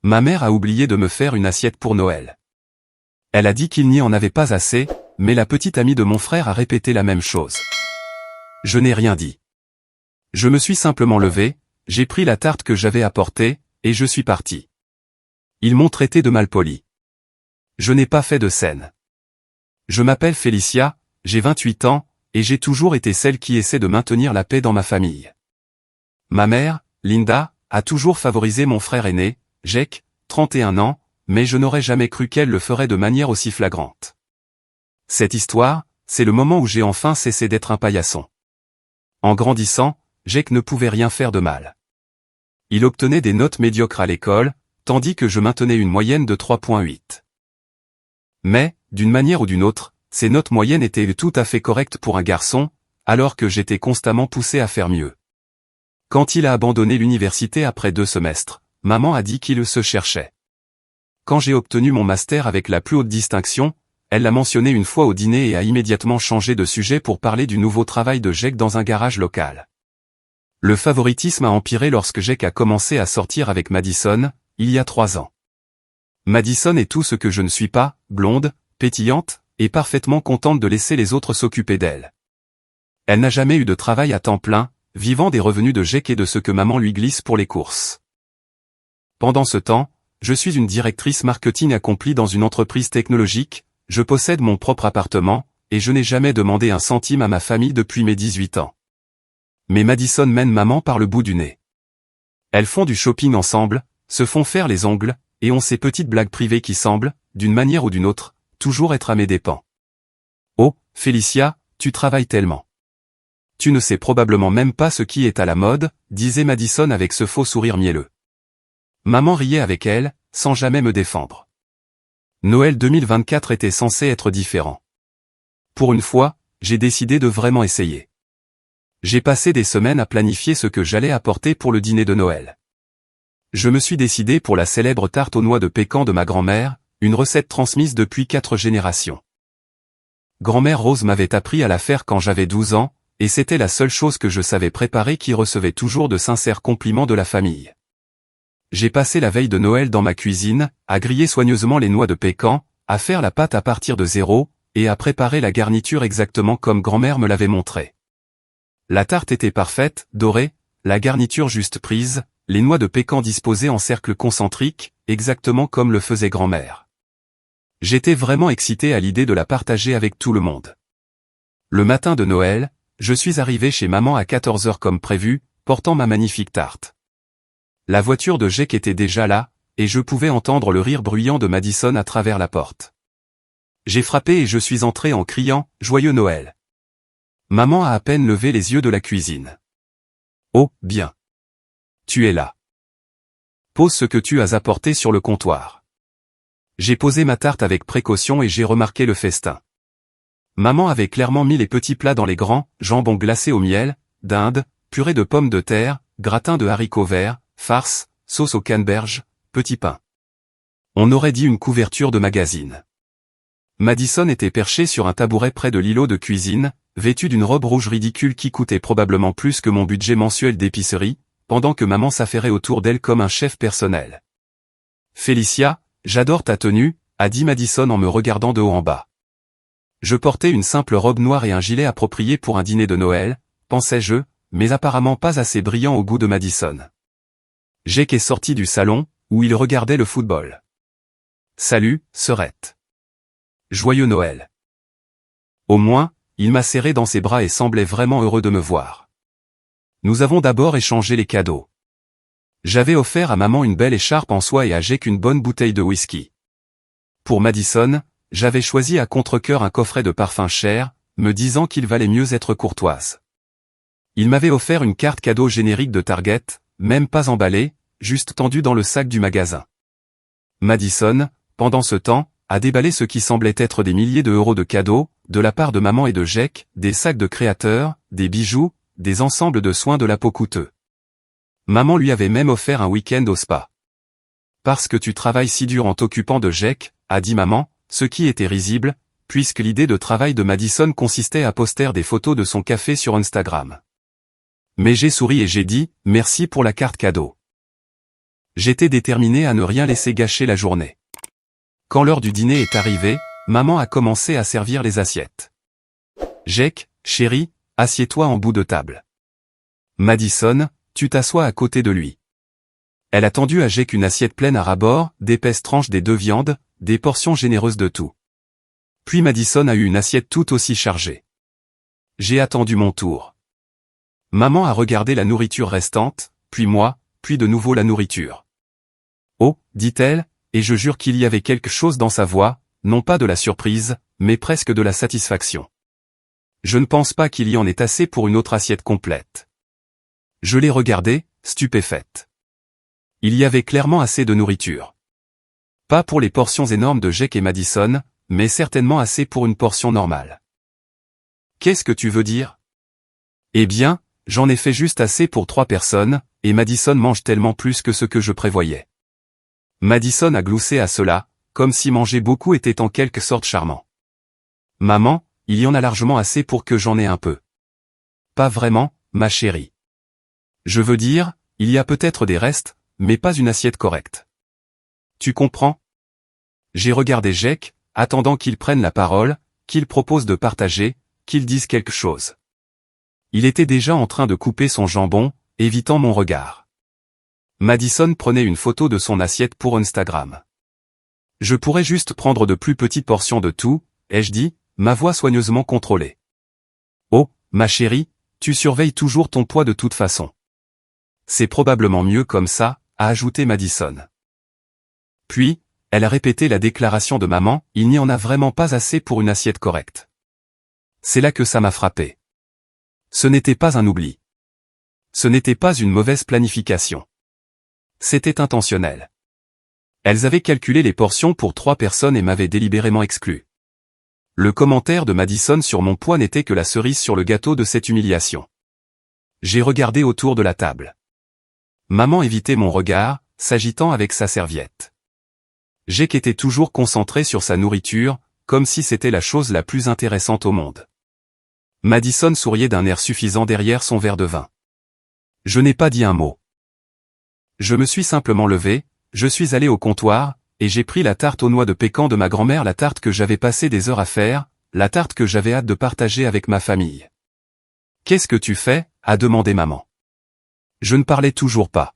Ma mère a oublié de me faire une assiette pour Noël. Elle a dit qu'il n'y en avait pas assez, mais la petite amie de mon frère a répété la même chose. Je n'ai rien dit. Je me suis simplement levé, j'ai pris la tarte que j'avais apportée, et je suis parti. Ils m'ont traité de malpoli. Je n'ai pas fait de scène. Je m'appelle Félicia, j'ai 28 ans, et j'ai toujours été celle qui essaie de maintenir la paix dans ma famille. Ma mère, Linda, a toujours favorisé mon frère aîné, Jake, 31 ans, mais je n'aurais jamais cru qu'elle le ferait de manière aussi flagrante. Cette histoire, c'est le moment où j'ai enfin cessé d'être un paillasson. En grandissant, Jake ne pouvait rien faire de mal. Il obtenait des notes médiocres à l'école, tandis que je maintenais une moyenne de 3,8. Mais, d'une manière ou d'une autre, ces notes moyennes étaient tout à fait correctes pour un garçon, alors que j'étais constamment poussé à faire mieux. Quand il a abandonné l'université après 2 semestres, maman a dit qu'il se cherchait. Quand j'ai obtenu mon master avec la plus haute distinction, elle l'a mentionné une fois au dîner et a immédiatement changé de sujet pour parler du nouveau travail de Jake dans un garage local. Le favoritisme a empiré lorsque Jake a commencé à sortir avec Madison, il y a 3 ans. Madison est tout ce que je ne suis pas, blonde, pétillante, et parfaitement contente de laisser les autres s'occuper d'elle. Elle n'a jamais eu de travail à temps plein, vivant des revenus de Jake et de ce que maman lui glisse pour les courses. Pendant ce temps, je suis une directrice marketing accomplie dans une entreprise technologique, je possède mon propre appartement, et je n'ai jamais demandé un centime à ma famille depuis mes 18 ans. Mais Madison mène maman par le bout du nez. Elles font du shopping ensemble, se font faire les ongles, et ont ces petites blagues privées qui semblent, d'une manière ou d'une autre, toujours être à mes dépens. Oh, Félicia, tu travailles tellement. Tu ne sais probablement même pas ce qui est à la mode, disait Madison avec ce faux sourire mielleux. Maman riait avec elle, sans jamais me défendre. Noël 2024 était censé être différent. Pour une fois, j'ai décidé de vraiment essayer. J'ai passé des semaines à planifier ce que j'allais apporter pour le dîner de Noël. Je me suis décidé pour la célèbre tarte aux noix de pécan de ma grand-mère, une recette transmise depuis 4 générations. Grand-mère Rose m'avait appris à la faire quand j'avais 12 ans, et c'était la seule chose que je savais préparer qui recevait toujours de sincères compliments de la famille. J'ai passé la veille de Noël dans ma cuisine, à griller soigneusement les noix de pécan, à faire la pâte à partir de zéro, et à préparer la garniture exactement comme grand-mère me l'avait montré. La tarte était parfaite, dorée, la garniture juste prise, les noix de pécan disposées en cercle concentrique, exactement comme le faisait grand-mère. J'étais vraiment excité à l'idée de la partager avec tout le monde. Le matin de Noël, je suis arrivé chez maman à 14 h comme prévu, portant ma magnifique tarte. La voiture de Jake était déjà là, et je pouvais entendre le rire bruyant de Madison à travers la porte. J'ai frappé et je suis entré en criant « Joyeux Noël !» Maman a à peine levé les yeux de la cuisine. « Oh, bien. Tu es là. Pose ce que tu as apporté sur le comptoir. » J'ai posé ma tarte avec précaution et j'ai remarqué le festin. Maman avait clairement mis les petits plats dans les grands, jambon glacé au miel, dinde, purée de pommes de terre, gratin de haricots verts, farce, sauce au canneberge, petit pain. On aurait dit une couverture de magazine. Madison était perchée sur un tabouret près de l'îlot de cuisine, vêtue d'une robe rouge ridicule qui coûtait probablement plus que mon budget mensuel d'épicerie, pendant que maman s'affairait autour d'elle comme un chef personnel. « Félicia, j'adore ta tenue », a dit Madison en me regardant de haut en bas. Je portais une simple robe noire et un gilet approprié pour un dîner de Noël, pensais-je, mais apparemment pas assez brillant au goût de Madison. Jake est sorti du salon, où il regardait le football. « Salut, sœurette. Joyeux Noël. » Au moins, il m'a serré dans ses bras et semblait vraiment heureux de me voir. Nous avons d'abord échangé les cadeaux. J'avais offert à maman une belle écharpe en soie et à Jake une bonne bouteille de whisky. Pour Madison, j'avais choisi à contre-cœur un coffret de parfums chers, me disant qu'il valait mieux être courtoise. Il m'avait offert une carte cadeau générique de Target, même pas emballée, juste tendue dans le sac du magasin. Madison, pendant ce temps, a déballé ce qui semblait être des milliers d'euros de cadeaux, de la part de maman et de Jake, des sacs de créateurs, des bijoux, des ensembles de soins de la peau coûteux. Maman lui avait même offert un week-end au spa. « Parce que tu travailles si dur en t'occupant de Jake », a dit maman, ce qui était risible, puisque l'idée de travail de Madison consistait à poster des photos de son café sur Instagram. Mais j'ai souri et j'ai dit « Merci pour la carte cadeau. » J'étais déterminé à ne rien laisser gâcher la journée. Quand l'heure du dîner est arrivée, maman a commencé à servir les assiettes. Jake, chérie, assieds-toi en bout de table. Madison, tu t'assois à côté de lui. Elle a tendu à Jake une assiette pleine à ras-bord, d'épaisses tranches des deux viandes, des portions généreuses de tout. Puis Madison a eu une assiette tout aussi chargée. J'ai attendu mon tour. Maman a regardé la nourriture restante, puis moi, puis de nouveau la nourriture. Oh, dit-elle, et je jure qu'il y avait quelque chose dans sa voix, non pas de la surprise, mais presque de la satisfaction. Je ne pense pas qu'il y en ait assez pour une autre assiette complète. Je l'ai regardée, stupéfaite. Il y avait clairement assez de nourriture. Pas pour les portions énormes de Jake et Madison, mais certainement assez pour une portion normale. Qu'est-ce que tu veux dire? Eh bien, j'en ai fait juste assez pour 3 personnes, et Madison mange tellement plus que ce que je prévoyais. Madison a gloussé à cela, comme si manger beaucoup était en quelque sorte charmant. Maman, il y en a largement assez pour que j'en ai un peu. Pas vraiment, ma chérie. Je veux dire, il y a peut-être des restes, mais pas une assiette correcte. Tu comprends? J'ai regardé Jake, attendant qu'il prenne la parole, qu'il propose de partager, qu'il dise quelque chose. Il était déjà en train de couper son jambon, évitant mon regard. Madison prenait une photo de son assiette pour Instagram. Je pourrais juste prendre de plus petites portions de tout, ai-je dit, ma voix soigneusement contrôlée. Oh, ma chérie, tu surveilles toujours ton poids de toute façon. C'est probablement mieux comme ça, a ajouté Madison. Puis, elle a répété la déclaration de maman, il n'y en a vraiment pas assez pour une assiette correcte. C'est là que ça m'a frappé. Ce n'était pas un oubli. Ce n'était pas une mauvaise planification. C'était intentionnel. Elles avaient calculé les portions pour 3 personnes et m'avaient délibérément exclu. Le commentaire de Madison sur mon poids n'était que la cerise sur le gâteau de cette humiliation. J'ai regardé autour de la table. Maman évitait mon regard, s'agitant avec sa serviette. Jake était toujours concentré sur sa nourriture, comme si c'était la chose la plus intéressante au monde. Madison souriait d'un air suffisant derrière son verre de vin. Je n'ai pas dit un mot. Je me suis simplement levé, je suis allé au comptoir, et j'ai pris la tarte aux noix de pécan de ma grand-mère, la tarte que j'avais passé des heures à faire, la tarte que j'avais hâte de partager avec ma famille. Qu'est-ce que tu fais? A demandé maman. Je ne parlais toujours pas.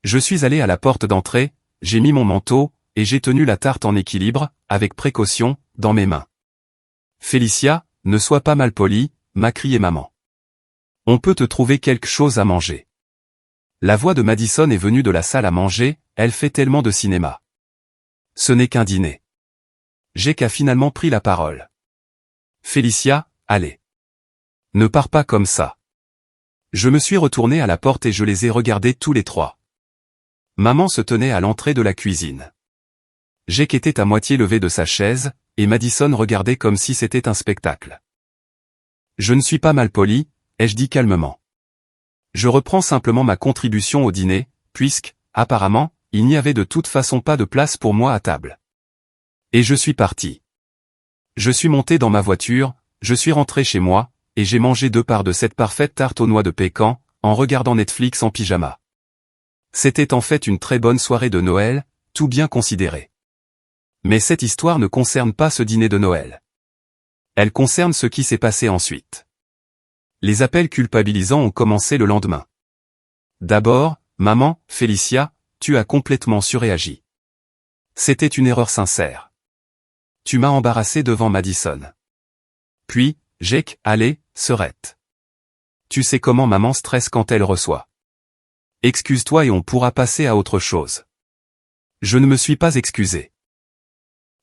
Je suis allé à la porte d'entrée, j'ai mis mon manteau, et j'ai tenu la tarte en équilibre, avec précaution, dans mes mains. Félicia, ne sois pas mal polie, m'a crié maman. On peut te trouver quelque chose à manger. La voix de Madison est venue de la salle à manger, elle fait tellement de cinéma. Ce n'est qu'un dîner. Jake a finalement pris la parole. Félicia, allez. Ne pars pas comme ça. Je me suis retourné à la porte et je les ai regardés tous les 3. Maman se tenait à l'entrée de la cuisine. Jake était à moitié levé de sa chaise, et Madison regardait comme si c'était un spectacle. Je ne suis pas mal poli, ai-je dit calmement. Je reprends simplement ma contribution au dîner, puisque, apparemment, il n'y avait de toute façon pas de place pour moi à table. Et je suis parti. Je suis monté dans ma voiture, je suis rentré chez moi, et j'ai mangé 2 parts de cette parfaite tarte aux noix de pécan, en regardant Netflix en pyjama. C'était en fait une très bonne soirée de Noël, tout bien considéré. Mais cette histoire ne concerne pas ce dîner de Noël. Elle concerne ce qui s'est passé ensuite. Les appels culpabilisants ont commencé le lendemain. D'abord, maman, Félicia, tu as complètement surréagi. C'était une erreur sincère. Tu m'as embarrassé devant Madison. Puis, Jake, allez, serette. Tu sais comment maman stresse quand elle reçoit. Excuse-toi et on pourra passer à autre chose. Je ne me suis pas excusé.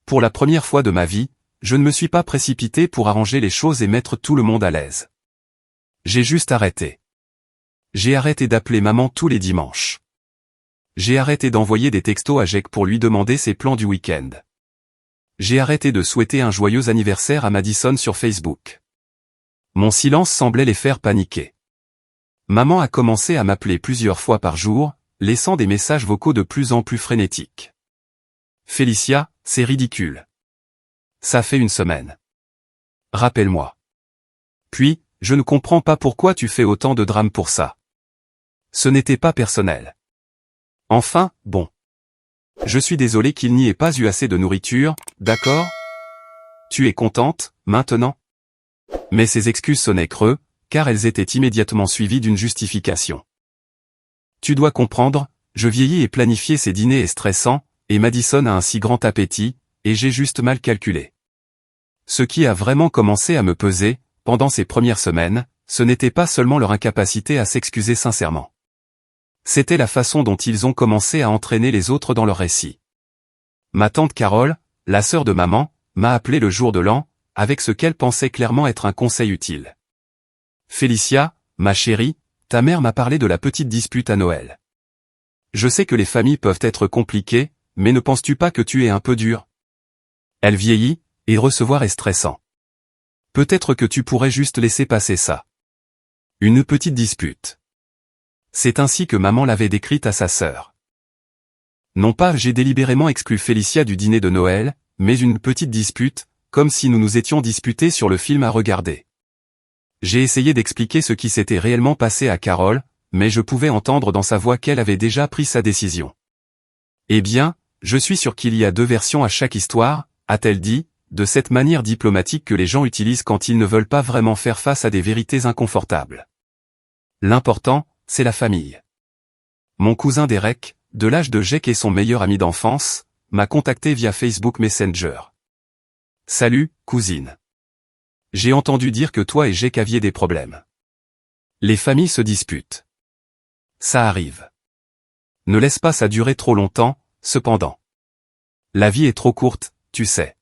Pour la première fois de ma vie, je ne me suis pas précipité pour arranger les choses et mettre tout le monde à l'aise. J'ai juste arrêté. J'ai arrêté d'appeler maman tous les dimanches. J'ai arrêté d'envoyer des textos à Jake pour lui demander ses plans du week-end. J'ai arrêté de souhaiter un joyeux anniversaire à Madison sur Facebook. Mon silence semblait les faire paniquer. Maman a commencé à m'appeler plusieurs fois par jour, laissant des messages vocaux de plus en plus frénétiques. Félicia, c'est ridicule. Ça fait 1 semaine. Rappelle-moi. Puis, je ne comprends pas pourquoi tu fais autant de drame pour ça. Ce n'était pas personnel. Enfin, bon. Je suis désolé qu'il n'y ait pas eu assez de nourriture, d'accord? Tu es contente, maintenant? Mais ces excuses sonnaient creux, car elles étaient immédiatement suivies d'une justification. Tu dois comprendre, je vieillis et planifier ces dîners est stressant, et Madison a un si grand appétit, et j'ai juste mal calculé. Ce qui a vraiment commencé à me peser, pendant ces premières semaines, ce n'était pas seulement leur incapacité à s'excuser sincèrement. C'était la façon dont ils ont commencé à entraîner les autres dans leur récit. Ma tante Carole, la sœur de maman, m'a appelé le jour de l'an, avec ce qu'elle pensait clairement être un conseil utile. Félicia, ma chérie, ta mère m'a parlé de la petite dispute à Noël. Je sais que les familles peuvent être compliquées, mais ne penses-tu pas que tu es un peu dur? Elle vieillit, et recevoir est stressant. Peut-être que tu pourrais juste laisser passer ça. Une petite dispute. C'est ainsi que maman l'avait décrite à sa sœur. Non pas j'ai délibérément exclu Félicia du dîner de Noël, mais une petite dispute, comme si nous nous étions disputés sur le film à regarder. J'ai essayé d'expliquer ce qui s'était réellement passé à Carole, mais je pouvais entendre dans sa voix qu'elle avait déjà pris sa décision. Eh bien, je suis sûr qu'il y a deux versions à chaque histoire, a-t-elle dit, de cette manière diplomatique que les gens utilisent quand ils ne veulent pas vraiment faire face à des vérités inconfortables. L'important, c'est la famille. Mon cousin Derek, de l'âge de Jake et son meilleur ami d'enfance, m'a contacté via Facebook Messenger. Salut, cousine. J'ai entendu dire que toi et Jake aviez des problèmes. Les familles se disputent. Ça arrive. Ne laisse pas ça durer trop longtemps, cependant. La vie est trop courte, tu sais.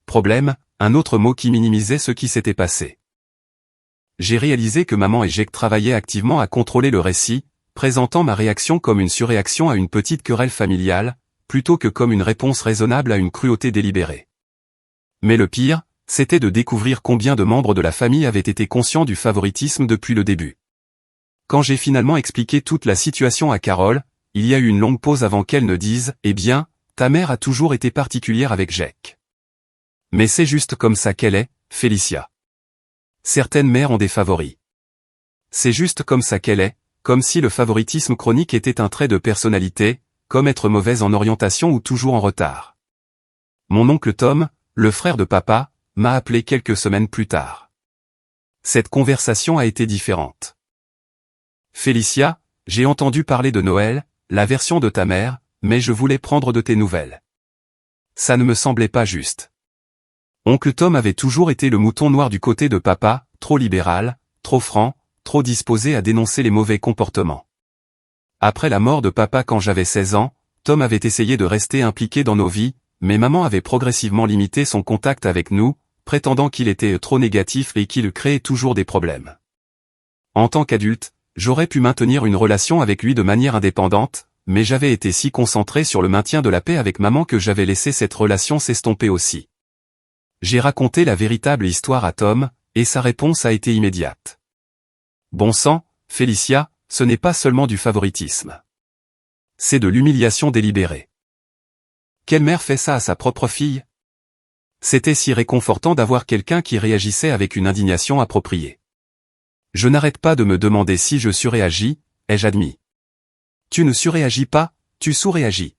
Problème, un autre mot qui minimisait ce qui s'était passé. J'ai réalisé que maman et Jake travaillaient activement à contrôler le récit, présentant ma réaction comme une surréaction à une petite querelle familiale, plutôt que comme une réponse raisonnable à une cruauté délibérée. Mais le pire, c'était de découvrir combien de membres de la famille avaient été conscients du favoritisme depuis le début. Quand j'ai finalement expliqué toute la situation à Carole, il y a eu une longue pause avant qu'elle ne dise « Eh bien, ta mère a toujours été particulière avec Jake. » Mais c'est juste comme ça qu'elle est, Félicia. Certaines mères ont des favoris. C'est juste comme ça qu'elle est, comme si le favoritisme chronique était un trait de personnalité, comme être mauvaise en orientation ou toujours en retard. Mon oncle Tom, le frère de papa, m'a appelé quelques semaines plus tard. Cette conversation a été différente. Félicia, j'ai entendu parler de Noël, la version de ta mère, mais je voulais prendre de tes nouvelles. Ça ne me semblait pas juste. Oncle Tom avait toujours été le mouton noir du côté de papa, trop libéral, trop franc, trop disposé à dénoncer les mauvais comportements. Après la mort de papa quand j'avais 16 ans, Tom avait essayé de rester impliqué dans nos vies, mais maman avait progressivement limité son contact avec nous, prétendant qu'il était trop négatif et qu'il créait toujours des problèmes. En tant qu'adulte, j'aurais pu maintenir une relation avec lui de manière indépendante, mais j'avais été si concentré sur le maintien de la paix avec maman que j'avais laissé cette relation s'estomper aussi. J'ai raconté la véritable histoire à Tom, et sa réponse a été immédiate. Bon sang, Félicia, ce n'est pas seulement du favoritisme. C'est de l'humiliation délibérée. Quelle mère fait ça à sa propre fille? C'était si réconfortant d'avoir quelqu'un qui réagissait avec une indignation appropriée. Je n'arrête pas de me demander si je surréagis, ai-je admis. Tu ne surréagis pas, tu sous-réagis.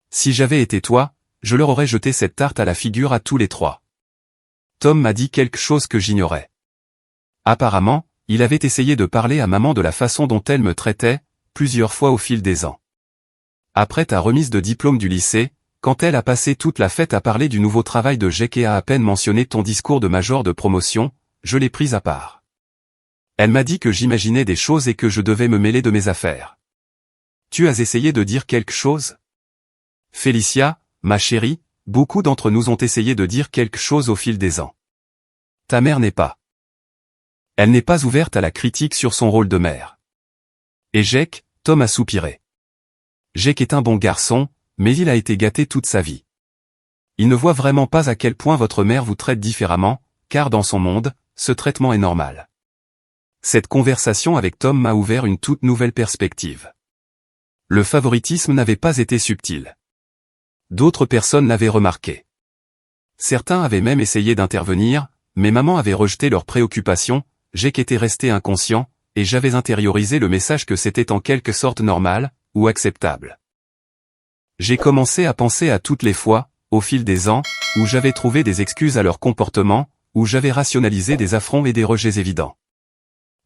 Si j'avais été toi, je leur aurais jeté cette tarte à la figure à tous les trois. Tom m'a dit quelque chose que j'ignorais. Apparemment, il avait essayé de parler à maman de la façon dont elle me traitait, plusieurs fois au fil des ans. Après ta remise de diplôme du lycée, quand elle a passé toute la fête à parler du nouveau travail de Jake et a à peine mentionné ton discours de major de promotion, je l'ai prise à part. Elle m'a dit que j'imaginais des choses et que je devais me mêler de mes affaires. Tu as essayé de dire quelque chose? Félicia, ma chérie, beaucoup d'entre nous ont essayé de dire quelque chose au fil des ans. Ta mère n'est pas. Elle n'est pas ouverte à la critique sur son rôle de mère. Et Jake, Tom a soupiré. Jake est un bon garçon, mais il a été gâté toute sa vie. Il ne voit vraiment pas à quel point votre mère vous traite différemment, car dans son monde, ce traitement est normal. Cette conversation avec Tom m'a ouvert une toute nouvelle perspective. Le favoritisme n'avait pas été subtil. D'autres personnes l'avaient remarqué. Certains avaient même essayé d'intervenir, mais maman avait rejeté leurs préoccupations, Jake était resté inconscient, et j'avais intériorisé le message que c'était en quelque sorte normal, ou acceptable. J'ai commencé à penser à toutes les fois, au fil des ans, où j'avais trouvé des excuses à leur comportement, où j'avais rationalisé des affronts et des rejets évidents.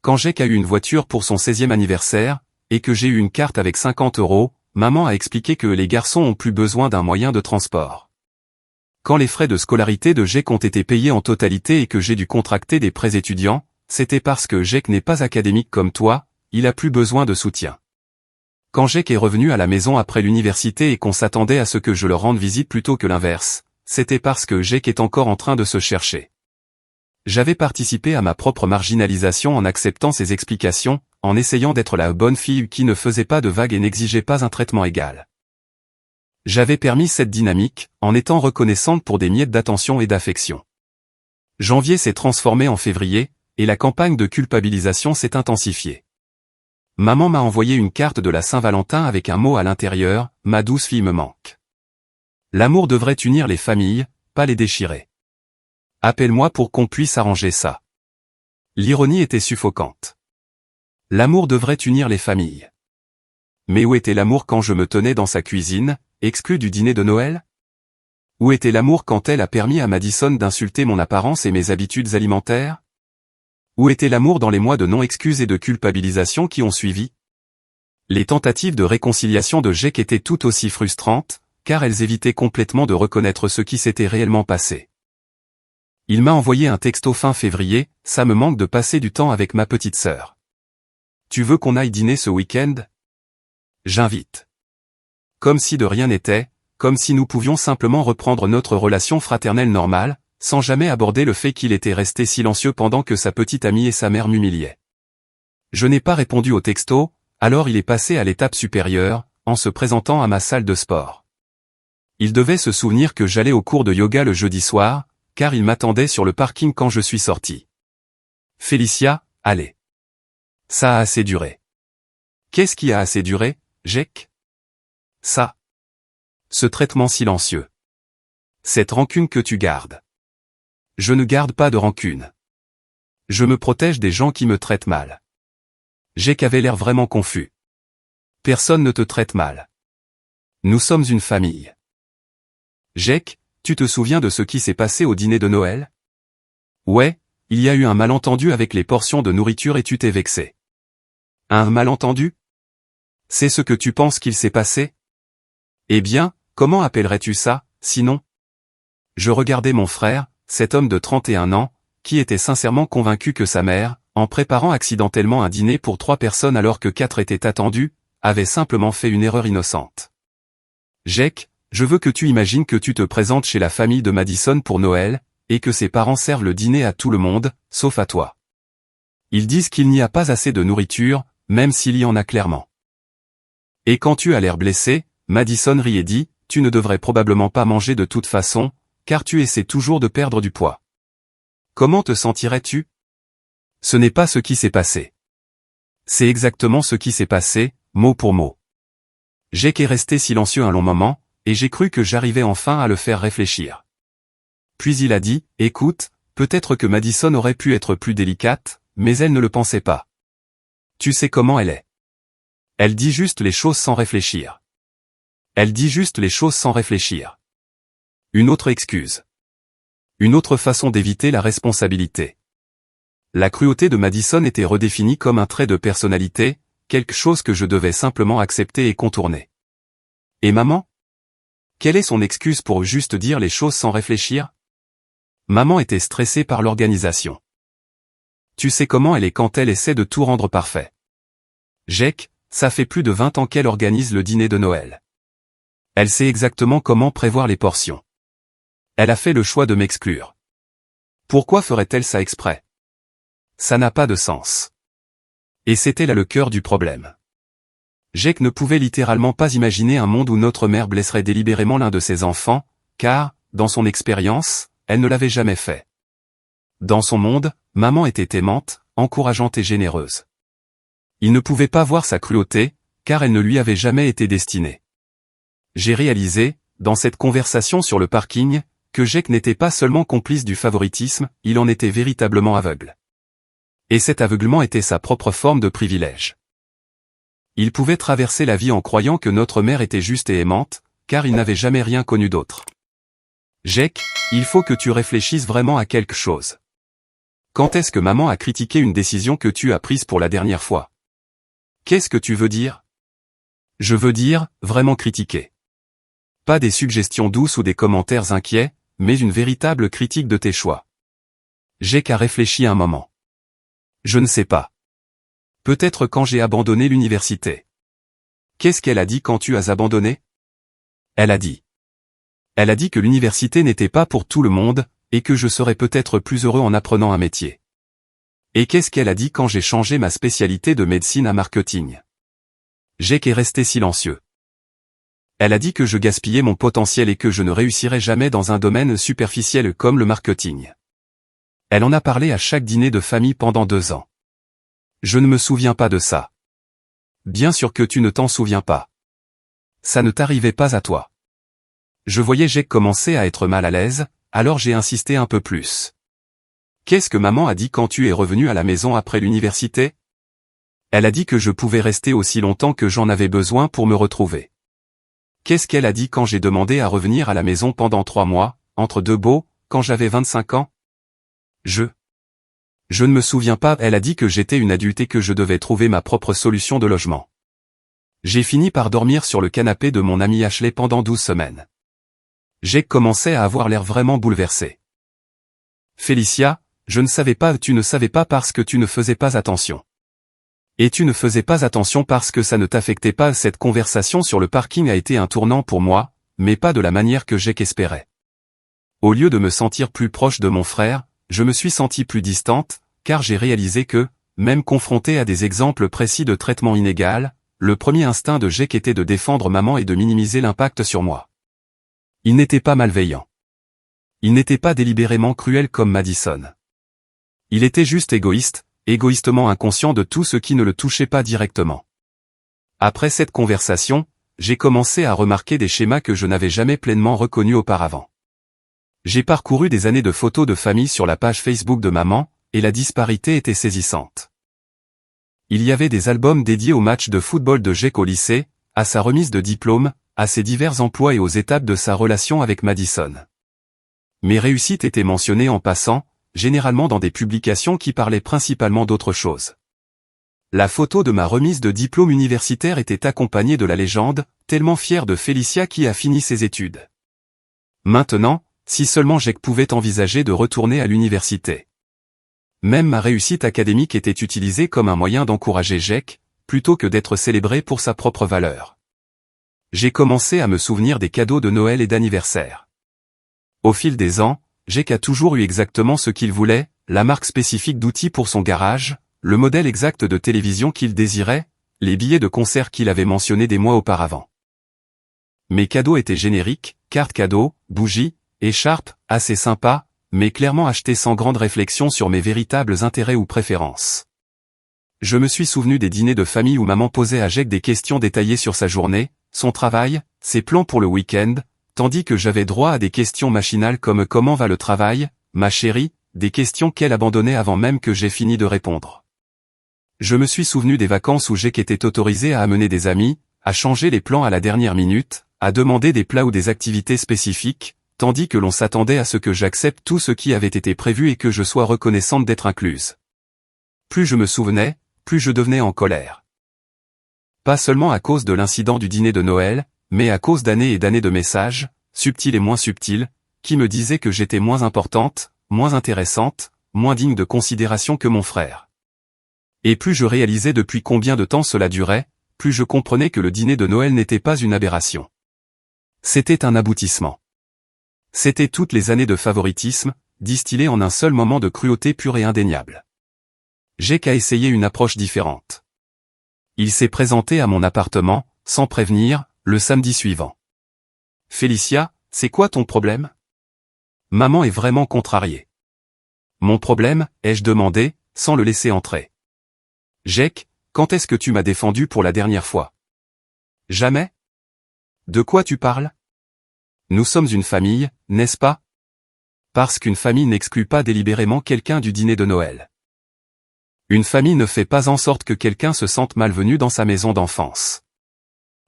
Quand Jake a eu une voiture pour son 16e anniversaire, et que j'ai eu une carte avec 50 €, maman a expliqué que les garçons ont plus besoin d'un moyen de transport. Quand les frais de scolarité de Jake ont été payés en totalité et que j'ai dû contracter des prêts étudiants, c'était parce que Jake n'est pas académique comme toi, il a plus besoin de soutien. Quand Jake est revenu à la maison après l'université et qu'on s'attendait à ce que je leur rende visite plutôt que l'inverse, c'était parce que Jake est encore en train de se chercher. J'avais participé à ma propre marginalisation en acceptant ces explications, en essayant d'être la bonne fille qui ne faisait pas de vagues et n'exigeait pas un traitement égal. J'avais permis cette dynamique, en étant reconnaissante pour des miettes d'attention et d'affection. Janvier s'est transformé en février, et la campagne de culpabilisation s'est intensifiée. Maman m'a envoyé une carte de la Saint-Valentin avec un mot à l'intérieur, « Ma douce fille me manque ». L'amour devrait unir les familles, pas les déchirer. Appelle-moi pour qu'on puisse arranger ça. L'ironie était suffocante. L'amour devrait unir les familles. Mais où était l'amour quand je me tenais dans sa cuisine, exclu du dîner de Noël? Où était l'amour quand elle a permis à Madison d'insulter mon apparence et mes habitudes alimentaires? Où était l'amour dans les mois de non-excuses et de culpabilisation qui ont suivi? Les tentatives de réconciliation de Jake étaient tout aussi frustrantes, car elles évitaient complètement de reconnaître ce qui s'était réellement passé. Il m'a envoyé un texto fin février, « Ça me manque de passer du temps avec ma petite sœur. Tu veux qu'on aille dîner ce week-end? J'invite. » Comme si de rien n'était, comme si nous pouvions simplement reprendre notre relation fraternelle normale, sans jamais aborder le fait qu'il était resté silencieux pendant que sa petite amie et sa mère m'humiliaient. Je n'ai pas répondu au texto, alors il est passé à l'étape supérieure, en se présentant à ma salle de sport. Il devait se souvenir que j'allais au cours de yoga le jeudi soir, car il m'attendait sur le parking quand je suis sorti. Félicia, allez. Ça a assez duré. Qu'est-ce qui a assez duré, Jake? Ça. Ce traitement silencieux. Cette rancune que tu gardes. Je ne garde pas de rancune. Je me protège des gens qui me traitent mal. Jake avait l'air vraiment confus. Personne ne te traite mal. Nous sommes une famille. Jake, tu te souviens de ce qui s'est passé au dîner de Noël? Ouais, il y a eu un malentendu avec les portions de nourriture et tu t'es vexé. Un malentendu? C'est ce que tu penses qu'il s'est passé? Eh bien, comment appellerais-tu ça, sinon? Je regardais mon frère, cet homme de 31 ans, qui était sincèrement convaincu que sa mère, en préparant accidentellement un dîner pour 3 personnes alors que 4 étaient attendues, avait simplement fait une erreur innocente. Jake, je veux que tu imagines que tu te présentes chez la famille de Madison pour Noël, et que ses parents servent le dîner à tout le monde, sauf à toi. Ils disent qu'il n'y a pas assez de nourriture, même s'il y en a clairement. Et quand tu as l'air blessé, Madison rit et dit, tu ne devrais probablement pas manger de toute façon, car tu essaies toujours de perdre du poids. Comment te sentirais-tu? Ce n'est pas ce qui s'est passé. C'est exactement ce qui s'est passé, mot pour mot. Jake est resté silencieux un long moment, et j'ai cru que j'arrivais enfin à le faire réfléchir. Puis il a dit, écoute, peut-être que Madison aurait pu être plus délicate, mais elle ne le pensait pas. Tu sais comment elle est. Elle dit juste les choses sans réfléchir. Elle dit juste les choses sans réfléchir. Une autre excuse. Une autre façon d'éviter la responsabilité. La cruauté de Madison était redéfinie comme un trait de personnalité, quelque chose que je devais simplement accepter et contourner. Et maman? Quelle est son excuse pour juste dire les choses sans réfléchir? Maman était stressée par l'organisation. Tu sais comment elle est quand elle essaie de tout rendre parfait. Jake, ça fait plus de 20 ans qu'elle organise le dîner de Noël. Elle sait exactement comment prévoir les portions. Elle a fait le choix de m'exclure. Pourquoi ferait-elle ça exprès? Ça n'a pas de sens. Et c'était là le cœur du problème. Jake ne pouvait littéralement pas imaginer un monde où notre mère blesserait délibérément l'un de ses enfants, car, dans son expérience, elle ne l'avait jamais fait. Dans son monde, maman était aimante, encourageante et généreuse. Il ne pouvait pas voir sa cruauté, car elle ne lui avait jamais été destinée. J'ai réalisé, dans cette conversation sur le parking, que Jake n'était pas seulement complice du favoritisme, il en était véritablement aveugle. Et cet aveuglement était sa propre forme de privilège. Il pouvait traverser la vie en croyant que notre mère était juste et aimante, car il n'avait jamais rien connu d'autre. Jake, il faut que tu réfléchisses vraiment à quelque chose. Quand est-ce que maman a critiqué une décision que tu as prise pour la dernière fois? Qu'est-ce que tu veux dire? Je veux dire, vraiment critiquer. Pas des suggestions douces ou des commentaires inquiets, mais une véritable critique de tes choix. Jake a réfléchi un moment. Je ne sais pas. Peut-être quand j'ai abandonné l'université. Qu'est-ce qu'elle a dit quand tu as abandonné? Elle a dit. Elle a dit que l'université n'était pas pour tout le monde, et que je serais peut-être plus heureux en apprenant un métier. Et qu'est-ce qu'elle a dit quand j'ai changé ma spécialité de médecine à marketing? Jake est resté silencieux. Elle a dit que je gaspillais mon potentiel et que je ne réussirais jamais dans un domaine superficiel comme le marketing. Elle en a parlé à chaque dîner de famille pendant 2 ans. Je ne me souviens pas de ça. Bien sûr que tu ne t'en souviens pas. Ça ne t'arrivait pas à toi. Je voyais Jake commencer à être mal à l'aise, alors j'ai insisté un peu plus. Qu'est-ce que maman a dit quand tu es revenu à la maison après l'université? Elle a dit que je pouvais rester aussi longtemps que j'en avais besoin pour me retrouver. Qu'est-ce qu'elle a dit quand j'ai demandé à revenir à la maison pendant 3 mois, entre deux baux, quand j'avais 25 ans? Je ne me souviens pas. Elle a dit que j'étais une adulte et que je devais trouver ma propre solution de logement. J'ai fini par dormir sur le canapé de mon ami Ashley pendant 12 semaines. Jake commençait à avoir l'air vraiment bouleversé. Félicia, je ne savais pas. Tu ne savais pas parce que tu ne faisais pas attention. Et tu ne faisais pas attention parce que ça ne t'affectait pas. Cette conversation sur le parking a été un tournant pour moi, mais pas de la manière que Jake espérait. Au lieu de me sentir plus proche de mon frère, je me suis sentie plus distante, car j'ai réalisé que, même confronté à des exemples précis de traitement inégal, le premier instinct de Jake était de défendre maman et de minimiser l'impact sur moi. Il n'était pas malveillant. Il n'était pas délibérément cruel comme Madison. Il était juste égoïste, égoïstement inconscient de tout ce qui ne le touchait pas directement. Après cette conversation, j'ai commencé à remarquer des schémas que je n'avais jamais pleinement reconnus auparavant. J'ai parcouru des années de photos de famille sur la page Facebook de maman, et la disparité était saisissante. Il y avait des albums dédiés aux matchs de football de Jake au lycée, à sa remise de diplôme, à ses divers emplois et aux étapes de sa relation avec Madison. Mes réussites étaient mentionnées en passant, généralement dans des publications qui parlaient principalement d'autre chose. La photo de ma remise de diplôme universitaire était accompagnée de la légende, tellement fière de Félicia qui a fini ses études. Maintenant, si seulement Jake pouvait envisager de retourner à l'université. Même ma réussite académique était utilisée comme un moyen d'encourager Jake, plutôt que d'être célébré pour sa propre valeur. J'ai commencé à me souvenir des cadeaux de Noël et d'anniversaire. Au fil des ans, Jake a toujours eu exactement ce qu'il voulait, la marque spécifique d'outils pour son garage, le modèle exact de télévision qu'il désirait, les billets de concert qu'il avait mentionnés des mois auparavant. Mes cadeaux étaient génériques, cartes cadeaux, bougies, écharpes, assez sympas, mais clairement achetés sans grande réflexion sur mes véritables intérêts ou préférences. Je me suis souvenu des dîners de famille où maman posait à Jake des questions détaillées sur sa journée, son travail, ses plans pour le week-end, tandis que j'avais droit à des questions machinales comme « Comment va le travail, ma chérie ?», des questions qu'elle abandonnait avant même que j'aie fini de répondre. Je me suis souvenu des vacances où Jake était autorisé à amener des amis, à changer les plans à la dernière minute, à demander des plats ou des activités spécifiques, tandis que l'on s'attendait à ce que j'accepte tout ce qui avait été prévu et que je sois reconnaissante d'être incluse. Plus je me souvenais, plus je devenais en colère. Pas seulement à cause de l'incident du dîner de Noël, mais à cause d'années et d'années de messages, subtils et moins subtils, qui me disaient que j'étais moins importante, moins intéressante, moins digne de considération que mon frère. Et plus je réalisais depuis combien de temps cela durait, plus je comprenais que le dîner de Noël n'était pas une aberration. C'était un aboutissement. C'était toutes les années de favoritisme, distillées en un seul moment de cruauté pure et indéniable. Jake a essayé une approche différente. Il s'est présenté à mon appartement, sans prévenir, le samedi suivant. « Félicia, c'est quoi ton problème ? » Maman est vraiment contrariée. « Mon problème ?» ai-je demandé, sans le laisser entrer. « Jake, quand est-ce que tu m'as défendu pour la dernière fois ? » « Jamais ? De quoi tu parles ? Nous sommes une famille, n'est-ce pas ? Parce qu'une famille n'exclut pas délibérément quelqu'un du dîner de Noël. Une famille ne fait pas en sorte que quelqu'un se sente malvenu dans sa maison d'enfance.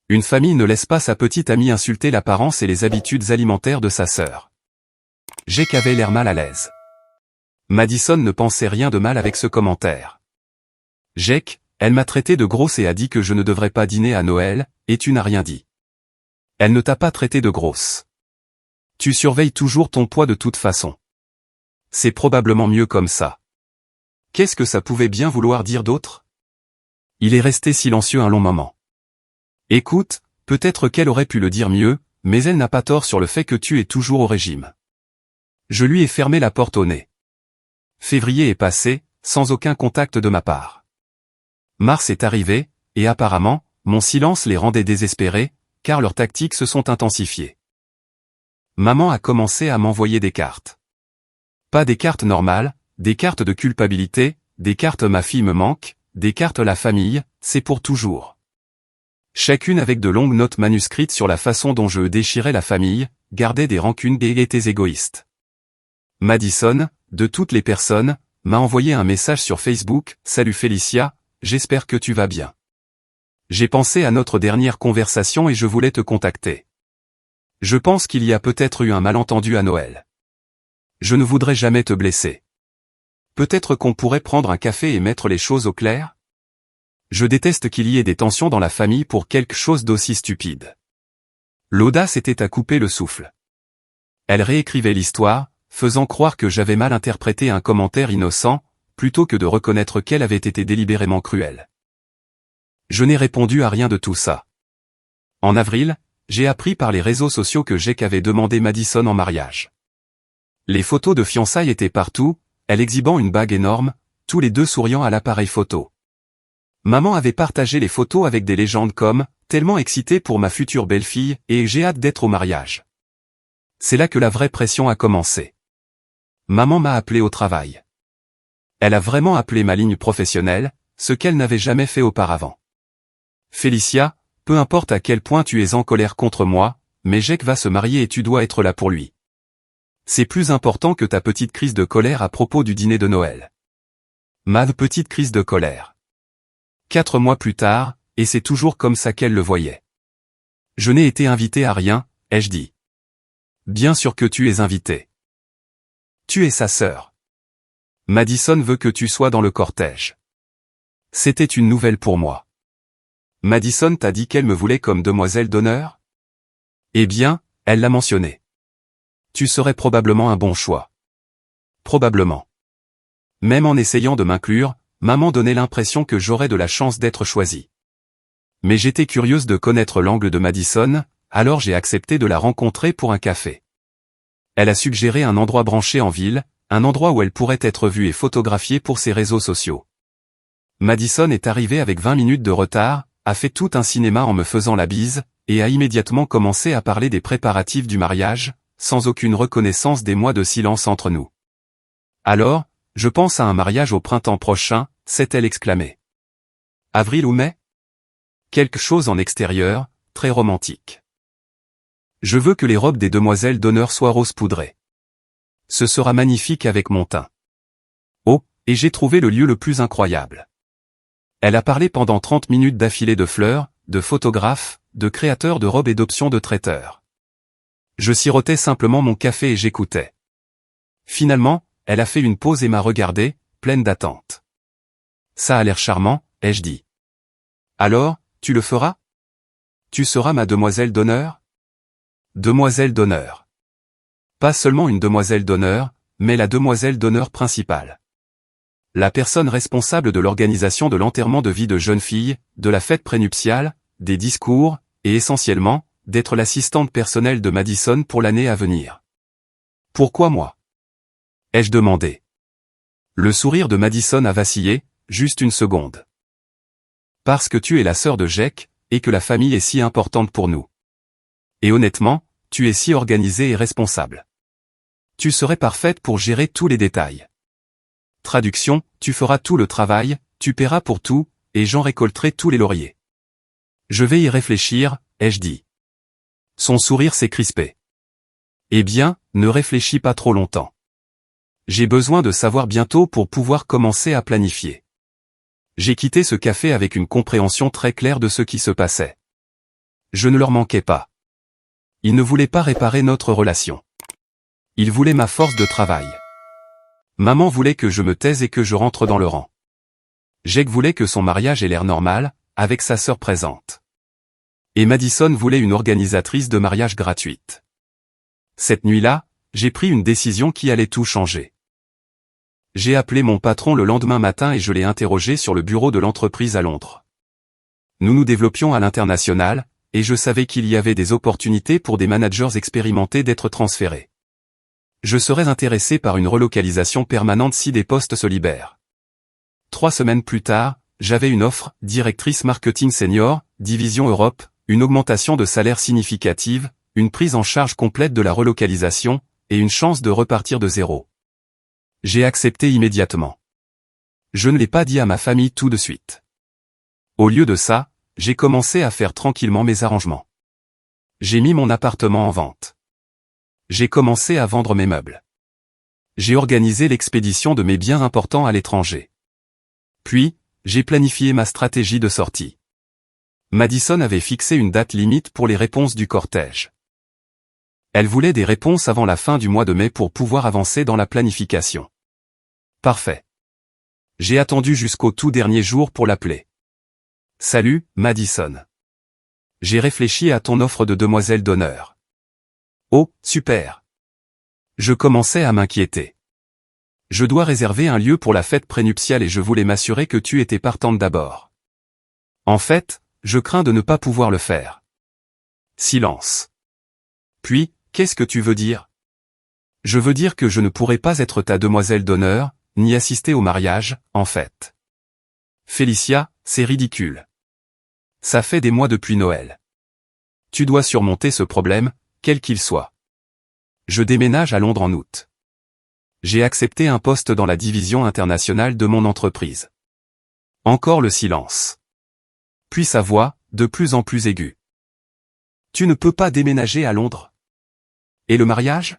Une famille ne laisse pas sa petite amie insulter l'apparence et les habitudes alimentaires de sa sœur. Jake avait l'air mal à l'aise. Madison ne pensait rien de mal avec ce commentaire. Jake, elle m'a traité de grosse et a dit que je ne devrais pas dîner à Noël, et tu n'as rien dit. Elle ne t'a pas traité de grosse. Tu surveilles toujours ton poids de toute façon. C'est probablement mieux comme ça. Qu'est-ce que ça pouvait bien vouloir dire d'autre? Il est resté silencieux un long moment. Écoute, peut-être qu'elle aurait pu le dire mieux, mais elle n'a pas tort sur le fait que tu es toujours au régime. Je lui ai fermé la porte au nez. Février est passé, sans aucun contact de ma part. Mars est arrivé, et apparemment, mon silence les rendait désespérés, car leurs tactiques se sont intensifiées. Maman a commencé à m'envoyer des cartes. Pas des cartes normales, des cartes de culpabilité, des cartes ma fille me manque, des cartes la famille, c'est pour toujours. Chacune avec de longues notes manuscrites sur la façon dont je déchirais la famille, gardais des rancunes et étais égoïste. Madison, de toutes les personnes, m'a envoyé un message sur Facebook, « Salut Félicia, j'espère que tu vas bien. J'ai pensé à notre dernière conversation et je voulais te contacter. Je pense qu'il y a peut-être eu un malentendu à Noël. Je ne voudrais jamais te blesser. Peut-être qu'on pourrait prendre un café et mettre les choses au clair? Je déteste qu'il y ait des tensions dans la famille pour quelque chose d'aussi stupide. » L'audace était à couper le souffle. Elle réécrivait l'histoire, faisant croire que j'avais mal interprété un commentaire innocent, plutôt que de reconnaître qu'elle avait été délibérément cruelle. Je n'ai répondu à rien de tout ça. En avril, j'ai appris par les réseaux sociaux que Jake avait demandé Madison en mariage. Les photos de fiançailles étaient partout, elle exhibant une bague énorme, tous les deux souriant à l'appareil photo. Maman avait partagé les photos avec des légendes comme « Tellement excitée pour ma future belle-fille et j'ai hâte d'être au mariage ». C'est là que la vraie pression a commencé. Maman m'a appelé au travail. Elle a vraiment appelé ma ligne professionnelle, ce qu'elle n'avait jamais fait auparavant. Félicia, peu importe à quel point tu es en colère contre moi, mais Jake va se marier et tu dois être là pour lui. C'est plus important que ta petite crise de colère à propos du dîner de Noël. Ma petite crise de colère. 4 mois plus tard, et c'est toujours comme ça qu'elle le voyait. Je n'ai été invité à rien, ai-je dit. Bien sûr que tu es invité. Tu es sa sœur. Madison veut que tu sois dans le cortège. C'était une nouvelle pour moi. Madison t'a dit qu'elle me voulait comme demoiselle d'honneur? Eh bien, elle l'a mentionné. Tu serais probablement un bon choix. Probablement. Même en essayant de m'inclure, maman donnait l'impression que j'aurais de la chance d'être choisie. Mais j'étais curieuse de connaître l'angle de Madison, alors j'ai accepté de la rencontrer pour un café. Elle a suggéré un endroit branché en ville, un endroit où elle pourrait être vue et photographiée pour ses réseaux sociaux. Madison est arrivée avec 20 minutes de retard, a fait tout un cinéma en me faisant la bise, et a immédiatement commencé à parler des préparatifs du mariage, sans aucune reconnaissance des mois de silence entre nous. Alors, je pense à un mariage au printemps prochain, s'est-elle exclamée. Avril ou mai? Quelque chose en extérieur, très romantique. Je veux que les robes des demoiselles d'honneur soient rose poudrées. Ce sera magnifique avec mon teint. Oh, et j'ai trouvé le lieu le plus incroyable. Elle a parlé pendant 30 minutes d'affilée de fleurs, de photographes, de créateurs de robes et d'options de traiteurs. Je sirotais simplement mon café et j'écoutais. Finalement, elle a fait une pause et m'a regardé, pleine d'attente. Ça a l'air charmant, ai-je dit. Alors, tu le feras? Tu seras ma demoiselle d'honneur? Demoiselle d'honneur. Pas seulement une demoiselle d'honneur, mais la demoiselle d'honneur principale. La personne responsable de l'organisation de l'enterrement de vie de jeune fille, de la fête prénuptiale, des discours, et essentiellement, d'être l'assistante personnelle de Madison pour l'année à venir. Pourquoi moi? Ai-je demandé. Le sourire de Madison a vacillé, juste une seconde. Parce que tu es la sœur de Jake, et que la famille est si importante pour nous. Et honnêtement, tu es si organisée et responsable. Tu serais parfaite pour gérer tous les détails. Traduction, tu feras tout le travail, tu paieras pour tout, et j'en récolterai tous les lauriers. Je vais y réfléchir, ai-je dit. Son sourire s'est crispé. Eh bien, ne réfléchis pas trop longtemps. J'ai besoin de savoir bientôt pour pouvoir commencer à planifier. J'ai quitté ce café avec une compréhension très claire de ce qui se passait. Je ne leur manquais pas. Ils ne voulaient pas réparer notre relation. Ils voulaient ma force de travail. Maman voulait que je me taise et que je rentre dans le rang. Jake voulait que son mariage ait l'air normal, avec sa sœur présente. Et Madison voulait une organisatrice de mariage gratuite. Cette nuit-là, j'ai pris une décision qui allait tout changer. J'ai appelé mon patron le lendemain matin et je l'ai interrogé sur le bureau de l'entreprise à Londres. Nous nous développions à l'international, et je savais qu'il y avait des opportunités pour des managers expérimentés d'être transférés. Je serais intéressé par une relocalisation permanente si des postes se libèrent. 3 semaines plus tard, j'avais une offre, directrice marketing senior, division Europe, une augmentation de salaire significative, une prise en charge complète de la relocalisation, et une chance de repartir de zéro. J'ai accepté immédiatement. Je ne l'ai pas dit à ma famille tout de suite. Au lieu de ça, j'ai commencé à faire tranquillement mes arrangements. J'ai mis mon appartement en vente. J'ai commencé à vendre mes meubles. J'ai organisé l'expédition de mes biens importants à l'étranger. Puis, j'ai planifié ma stratégie de sortie. Madison avait fixé une date limite pour les réponses du cortège. Elle voulait des réponses avant la fin du mois de mai pour pouvoir avancer dans la planification. Parfait. J'ai attendu jusqu'au tout dernier jour pour l'appeler. Salut, Madison. J'ai réfléchi à ton offre de demoiselle d'honneur. Oh, super. Je commençais à m'inquiéter. Je dois réserver un lieu pour la fête prénuptiale et je voulais m'assurer que tu étais partante d'abord. En fait, je crains de ne pas pouvoir le faire. Silence. Puis, qu'est-ce que tu veux dire? Je veux dire que je ne pourrai pas être ta demoiselle d'honneur, ni assister au mariage, en fait. Félicia, c'est ridicule. Ça fait des mois depuis Noël. Tu dois surmonter ce problème, quel qu'il soit. Je déménage à Londres en août. J'ai accepté un poste dans la division internationale de mon entreprise. Encore le silence. Puis sa voix, de plus en plus aiguë. Tu ne peux pas déménager à Londres. Et le mariage?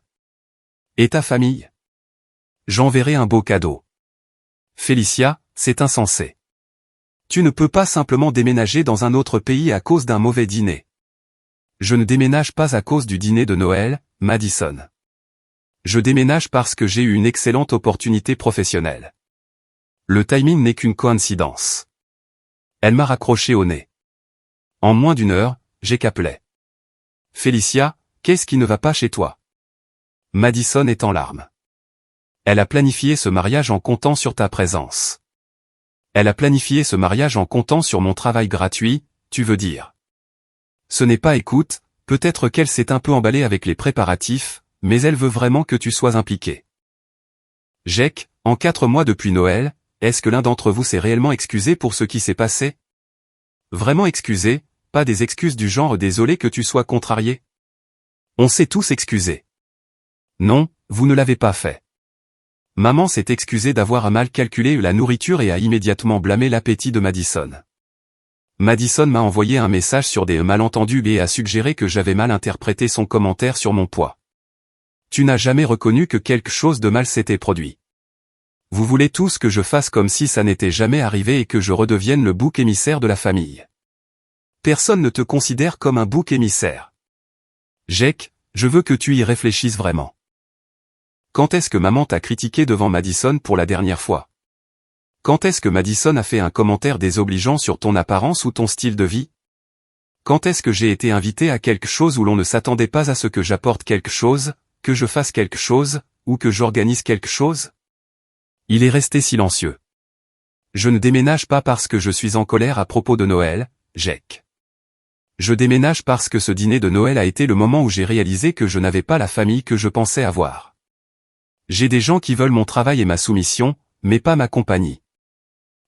Et ta famille? J'enverrai un beau cadeau. Félicia, c'est insensé. Tu ne peux pas simplement déménager dans un autre pays à cause d'un mauvais dîner. Je ne déménage pas à cause du dîner de Noël, Madison. Je déménage parce que j'ai eu une excellente opportunité professionnelle. Le timing n'est qu'une coïncidence. Elle m'a raccroché au nez. En moins d'une heure, j'ai qu'appelé. Félicia, qu'est-ce qui ne va pas chez toi? Madison est en larmes. Elle a planifié ce mariage en comptant sur ta présence. Elle a planifié ce mariage en comptant sur mon travail gratuit, tu veux dire. Ce n'est pas écoute, peut-être qu'elle s'est un peu emballée avec les préparatifs, mais elle veut vraiment que tu sois impliqué. Jake, en 4 mois depuis Noël, est-ce que l'un d'entre vous s'est réellement excusé pour ce qui s'est passé? Vraiment excusé, pas des excuses du genre désolé que tu sois contrarié? On s'est tous excusés. Non, vous ne l'avez pas fait. Maman s'est excusée d'avoir mal calculé la nourriture et a immédiatement blâmé l'appétit de Madison. Madison m'a envoyé un message sur des malentendus et a suggéré que j'avais mal interprété son commentaire sur mon poids. Tu n'as jamais reconnu que quelque chose de mal s'était produit. Vous voulez tous que je fasse comme si ça n'était jamais arrivé et que je redevienne le bouc émissaire de la famille. Personne ne te considère comme un bouc émissaire. Jake, je veux que tu y réfléchisses vraiment. Quand est-ce que maman t'a critiqué devant Madison pour la dernière fois? Quand est-ce que Madison a fait un commentaire désobligeant sur ton apparence ou ton style de vie? Quand est-ce que j'ai été invité à quelque chose où l'on ne s'attendait pas à ce que j'apporte quelque chose, que je fasse quelque chose, ou que j'organise quelque chose? Il est resté silencieux. Je ne déménage pas parce que je suis en colère à propos de Noël, Jake. Je déménage parce que ce dîner de Noël a été le moment où j'ai réalisé que je n'avais pas la famille que je pensais avoir. J'ai des gens qui veulent mon travail et ma soumission, mais pas ma compagnie.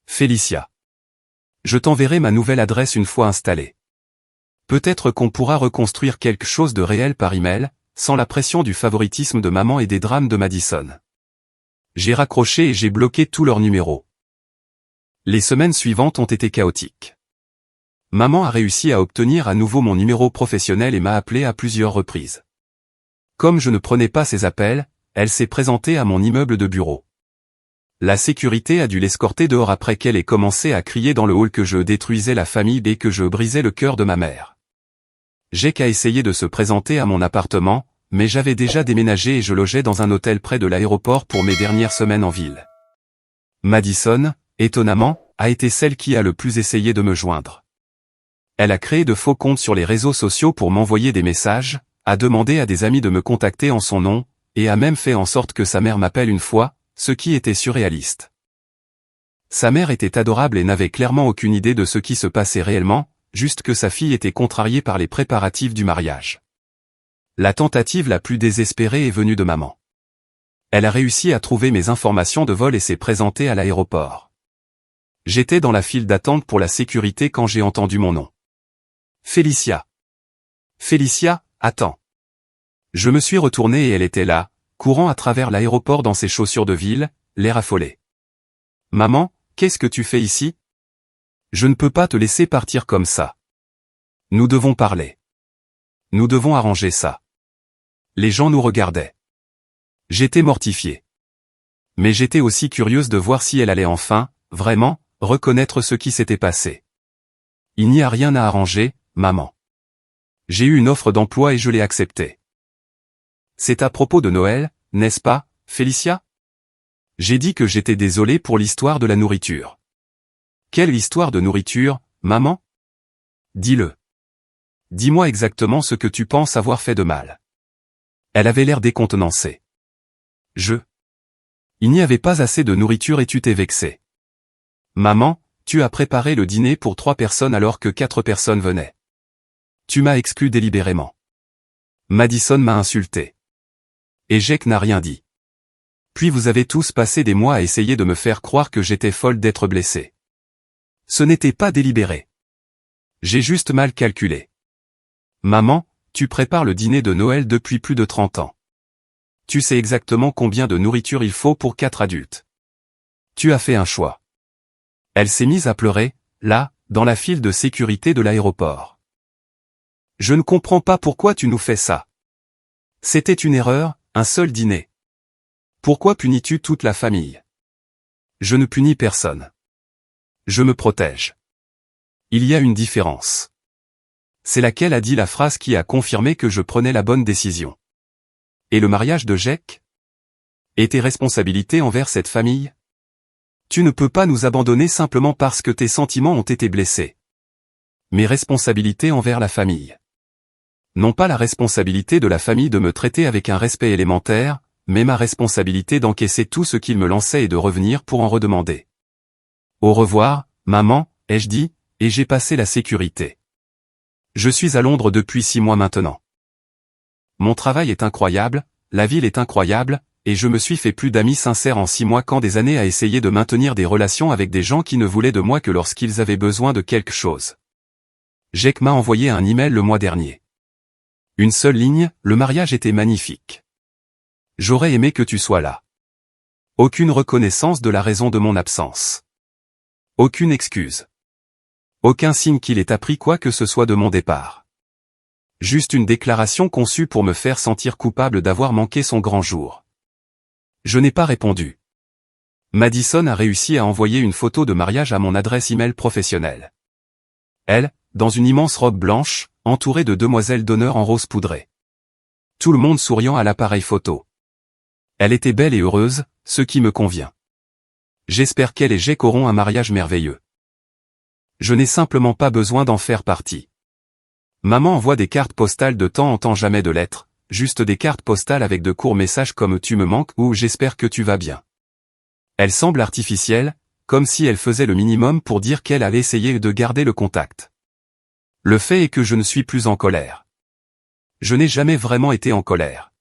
Félicia. Je t'enverrai ma nouvelle adresse une fois installée. Peut-être qu'on pourra reconstruire quelque chose de réel par email, sans la pression du favoritisme de maman et des drames de Madison. J'ai raccroché et j'ai bloqué tous leurs numéros. Les semaines suivantes ont été chaotiques. Maman a réussi à obtenir à nouveau mon numéro professionnel et m'a appelé à plusieurs reprises. Comme je ne prenais pas ses appels, elle s'est présentée à mon immeuble de bureau. La sécurité a dû l'escorter dehors après qu'elle ait commencé à crier dans le hall que je détruisais la famille et que je brisais le cœur de ma mère. Jake a essayé de se présenter à mon appartement, mais j'avais déjà déménagé et je logeais dans un hôtel près de l'aéroport pour mes dernières semaines en ville. Madison, étonnamment, a été celle qui a le plus essayé de me joindre. Elle a créé de faux comptes sur les réseaux sociaux pour m'envoyer des messages, a demandé à des amis de me contacter en son nom, et a même fait en sorte que sa mère m'appelle une fois, ce qui était surréaliste. Sa mère était adorable et n'avait clairement aucune idée de ce qui se passait réellement, juste que sa fille était contrariée par les préparatifs du mariage. La tentative la plus désespérée est venue de maman. Elle a réussi à trouver mes informations de vol et s'est présentée à l'aéroport. J'étais dans la file d'attente pour la sécurité quand j'ai entendu mon nom. Félicia. Félicia, attends. Je me suis retourné et elle était là, courant à travers l'aéroport dans ses chaussures de ville, l'air affolé. Maman, qu'est-ce que tu fais ici? Je ne peux pas te laisser partir comme ça. Nous devons parler. Nous devons arranger ça. Les gens nous regardaient. J'étais mortifié. Mais j'étais aussi curieuse de voir si elle allait enfin, vraiment, reconnaître ce qui s'était passé. Il n'y a rien à arranger, maman. J'ai eu une offre d'emploi et je l'ai acceptée. C'est à propos de Noël, n'est-ce pas, Félicia? J'ai dit que j'étais désolé pour l'histoire de la nourriture. Quelle histoire de nourriture, maman? Dis-le. Dis-moi exactement ce que tu penses avoir fait de mal. Elle avait l'air décontenancée. Il n'y avait pas assez de nourriture et tu t'es vexée. Maman, tu as préparé le dîner pour 3 personnes alors que 4 personnes venaient. Tu m'as exclu délibérément. Madison m'a insulté. Et Jake n'a rien dit. Puis vous avez tous passé des mois à essayer de me faire croire que j'étais folle d'être blessée. Ce n'était pas délibéré. J'ai juste mal calculé. Maman, tu prépares le dîner de Noël depuis plus de 30 ans. Tu sais exactement combien de nourriture il faut pour 4 adultes. Tu as fait un choix. Elle s'est mise à pleurer, là, dans la file de sécurité de l'aéroport. Je ne comprends pas pourquoi tu nous fais ça. C'était une erreur, un seul dîner. Pourquoi punis-tu toute la famille? Je ne punis personne. Je me protège. Il y a une différence. C'est laquelle a dit la phrase qui a confirmé que je prenais la bonne décision. Et le mariage de Jake? Et tes responsabilités envers cette famille? Tu ne peux pas nous abandonner simplement parce que tes sentiments ont été blessés. Mes responsabilités envers la famille. Non pas la responsabilité de la famille de me traiter avec un respect élémentaire, mais ma responsabilité d'encaisser tout ce qu'ils me lançaient et de revenir pour en redemander. Au revoir, maman, ai-je dit, et j'ai passé la sécurité. Je suis à Londres depuis 6 mois maintenant. Mon travail est incroyable, la ville est incroyable, et je me suis fait plus d'amis sincères en 6 mois qu'en des années à essayer de maintenir des relations avec des gens qui ne voulaient de moi que lorsqu'ils avaient besoin de quelque chose. Jake m'a envoyé un email le mois dernier. Une seule ligne, le mariage était magnifique. J'aurais aimé que tu sois là. Aucune reconnaissance de la raison de mon absence. Aucune excuse. Aucun signe qu'il ait appris quoi que ce soit de mon départ. Juste une déclaration conçue pour me faire sentir coupable d'avoir manqué son grand jour. Je n'ai pas répondu. Madison a réussi à envoyer une photo de mariage à mon adresse email professionnelle. Elle, dans une immense robe blanche, entourée de demoiselles d'honneur en rose poudré. Tout le monde souriant à l'appareil photo. Elle était belle et heureuse, ce qui me convient. J'espère qu'elle et Jake auront un mariage merveilleux. Je n'ai simplement pas besoin d'en faire partie. Maman envoie des cartes postales de temps en temps, jamais de lettres, juste des cartes postales avec de courts messages comme tu me manques ou j'espère que tu vas bien. Elle semble artificielle, comme si elle faisait le minimum pour dire qu'elle allait essayer de garder le contact. Le fait est que je ne suis plus en colère. Je n'ai jamais vraiment été en colère.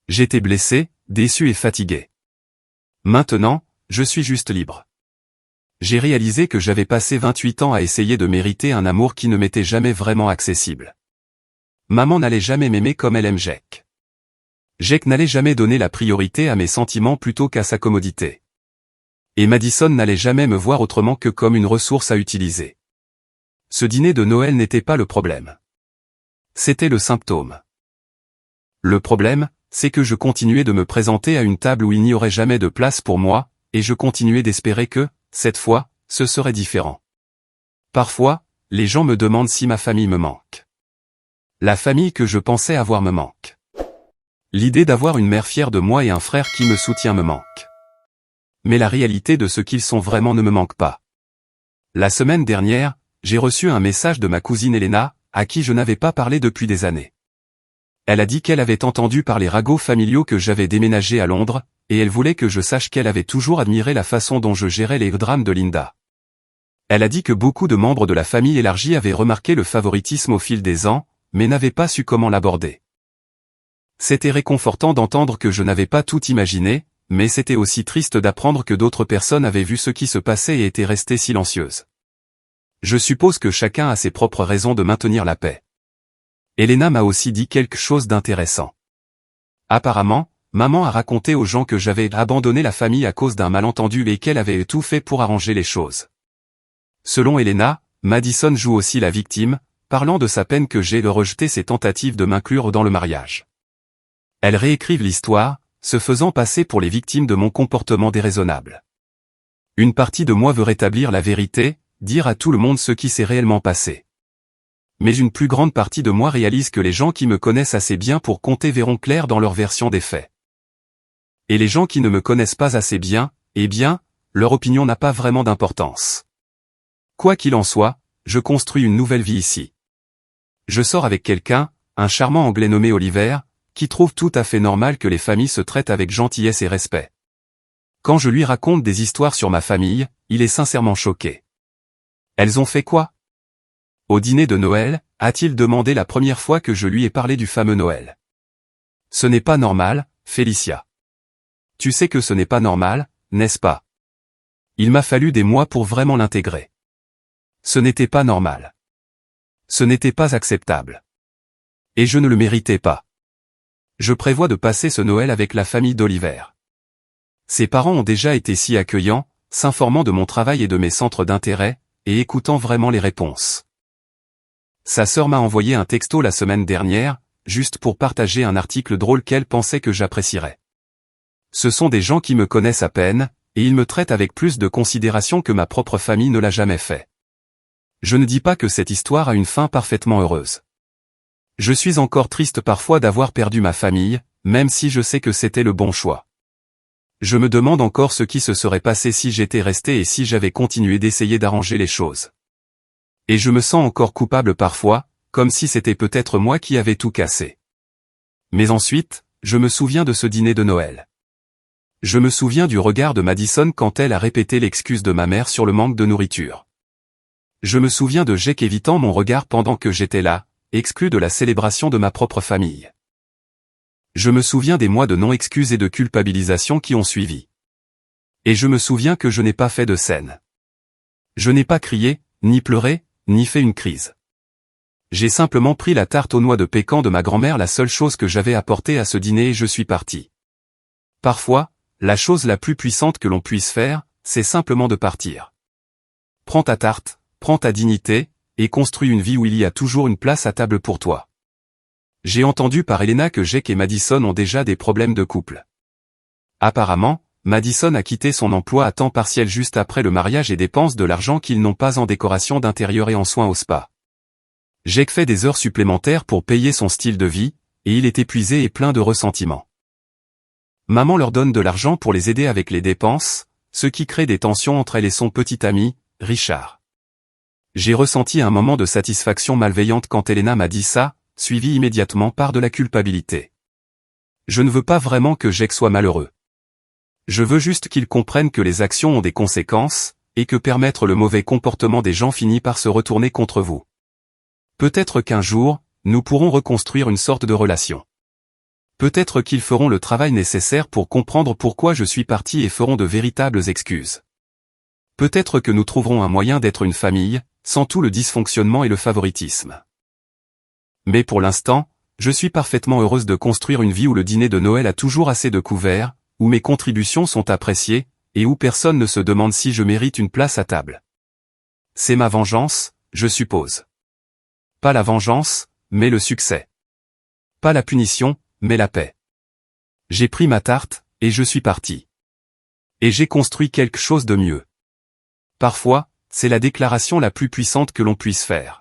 J'étais blessé, déçu et fatigué. Maintenant, je suis juste libre. J'ai réalisé que j'avais passé 28 ans à essayer de mériter un amour qui ne m'était jamais vraiment accessible. Maman n'allait jamais m'aimer comme elle aime Jake. Jake n'allait jamais donner la priorité à mes sentiments plutôt qu'à sa commodité. Et Madison n'allait jamais me voir autrement que comme une ressource à utiliser. Ce dîner de Noël n'était pas le problème. C'était le symptôme. Le problème, c'est que je continuais de me présenter à une table où il n'y aurait jamais de place pour moi, et je continuais d'espérer que, cette fois, ce serait différent. Parfois, les gens me demandent si ma famille me manque. La famille que je pensais avoir me manque. L'idée d'avoir une mère fière de moi et un frère qui me soutient me manque. Mais la réalité de ce qu'ils sont vraiment ne me manque pas. La semaine dernière, j'ai reçu un message de ma cousine Elena, à qui je n'avais pas parlé depuis des années. Elle a dit qu'elle avait entendu par les ragots familiaux que j'avais déménagé à Londres, et elle voulait que je sache qu'elle avait toujours admiré la façon dont je gérais les drames de Linda. Elle a dit que beaucoup de membres de la famille élargie avaient remarqué le favoritisme au fil des ans, mais n'avaient pas su comment l'aborder. C'était réconfortant d'entendre que je n'avais pas tout imaginé, mais c'était aussi triste d'apprendre que d'autres personnes avaient vu ce qui se passait et étaient restées silencieuses. Je suppose que chacun a ses propres raisons de maintenir la paix. Elena m'a aussi dit quelque chose d'intéressant. Apparemment, maman a raconté aux gens que j'avais abandonné la famille à cause d'un malentendu et qu'elle avait tout fait pour arranger les choses. Selon Elena, Madison joue aussi la victime, parlant de sa peine que j'ai rejeté ses tentatives de m'inclure dans le mariage. Elles réécrivent l'histoire, se faisant passer pour les victimes de mon comportement déraisonnable. Une partie de moi veut rétablir la vérité, dire à tout le monde ce qui s'est réellement passé. Mais une plus grande partie de moi réalise que les gens qui me connaissent assez bien pour compter verront clair dans leur version des faits. Et les gens qui ne me connaissent pas assez bien, eh bien, leur opinion n'a pas vraiment d'importance. Quoi qu'il en soit, je construis une nouvelle vie ici. Je sors avec quelqu'un, un charmant anglais nommé Oliver, qui trouve tout à fait normal que les familles se traitent avec gentillesse et respect. Quand je lui raconte des histoires sur ma famille, il est sincèrement choqué. Elles ont fait quoi? Au dîner de Noël, a-t-il demandé la première fois que je lui ai parlé du fameux Noël. Ce n'est pas normal, Félicia. Tu sais que ce n'est pas normal, n'est-ce pas? Il m'a fallu des mois pour vraiment l'intégrer. Ce n'était pas normal. Ce n'était pas acceptable. Et je ne le méritais pas. Je prévois de passer ce Noël avec la famille d'Oliver. Ses parents ont déjà été si accueillants, s'informant de mon travail et de mes centres d'intérêt, et écoutant vraiment les réponses. Sa sœur m'a envoyé un texto la semaine dernière, juste pour partager un article drôle qu'elle pensait que j'apprécierais. Ce sont des gens qui me connaissent à peine, et ils me traitent avec plus de considération que ma propre famille ne l'a jamais fait. Je ne dis pas que cette histoire a une fin parfaitement heureuse. Je suis encore triste parfois d'avoir perdu ma famille, même si je sais que c'était le bon choix. Je me demande encore ce qui se serait passé si j'étais resté et si j'avais continué d'essayer d'arranger les choses. Et je me sens encore coupable parfois, comme si c'était peut-être moi qui avais tout cassé. Mais ensuite, je me souviens de ce dîner de Noël. Je me souviens du regard de Madison quand elle a répété l'excuse de ma mère sur le manque de nourriture. Je me souviens de Jake évitant mon regard pendant que j'étais là, exclu de la célébration de ma propre famille. Je me souviens des mois de non-excuses et de culpabilisation qui ont suivi. Et je me souviens que je n'ai pas fait de scène. Je n'ai pas crié, ni pleuré, ni fait une crise. J'ai simplement pris la tarte aux noix de pécan de ma grand-mère, la seule chose que j'avais apportée à ce dîner, et je suis parti. Parfois, la chose la plus puissante que l'on puisse faire, c'est simplement de partir. Prends ta tarte, prends ta dignité, et construis une vie où il y a toujours une place à table pour toi. J'ai entendu par Elena que Jake et Madison ont déjà des problèmes de couple. Apparemment, Madison a quitté son emploi à temps partiel juste après le mariage et dépense de l'argent qu'ils n'ont pas en décoration d'intérieur et en soins au spa. Jake fait des heures supplémentaires pour payer son style de vie, et il est épuisé et plein de ressentiment. Maman leur donne de l'argent pour les aider avec les dépenses, ce qui crée des tensions entre elle et son petit ami, Richard. J'ai ressenti un moment de satisfaction malveillante quand Elena m'a dit ça, suivi immédiatement par de la culpabilité. Je ne veux pas vraiment que Jake soit malheureux. Je veux juste qu'il comprenne que les actions ont des conséquences, et que permettre le mauvais comportement des gens finit par se retourner contre vous. Peut-être qu'un jour, nous pourrons reconstruire une sorte de relation. Peut-être qu'ils feront le travail nécessaire pour comprendre pourquoi je suis parti et feront de véritables excuses. Peut-être que nous trouverons un moyen d'être une famille, sans tout le dysfonctionnement et le favoritisme. Mais pour l'instant, je suis parfaitement heureuse de construire une vie où le dîner de Noël a toujours assez de couverts, où mes contributions sont appréciées, et où personne ne se demande si je mérite une place à table. C'est ma vengeance, je suppose. Pas la vengeance, mais le succès. Pas la punition, mais la paix. J'ai pris ma tarte, et je suis parti. Et j'ai construit quelque chose de mieux. Parfois, c'est la déclaration la plus puissante que l'on puisse faire.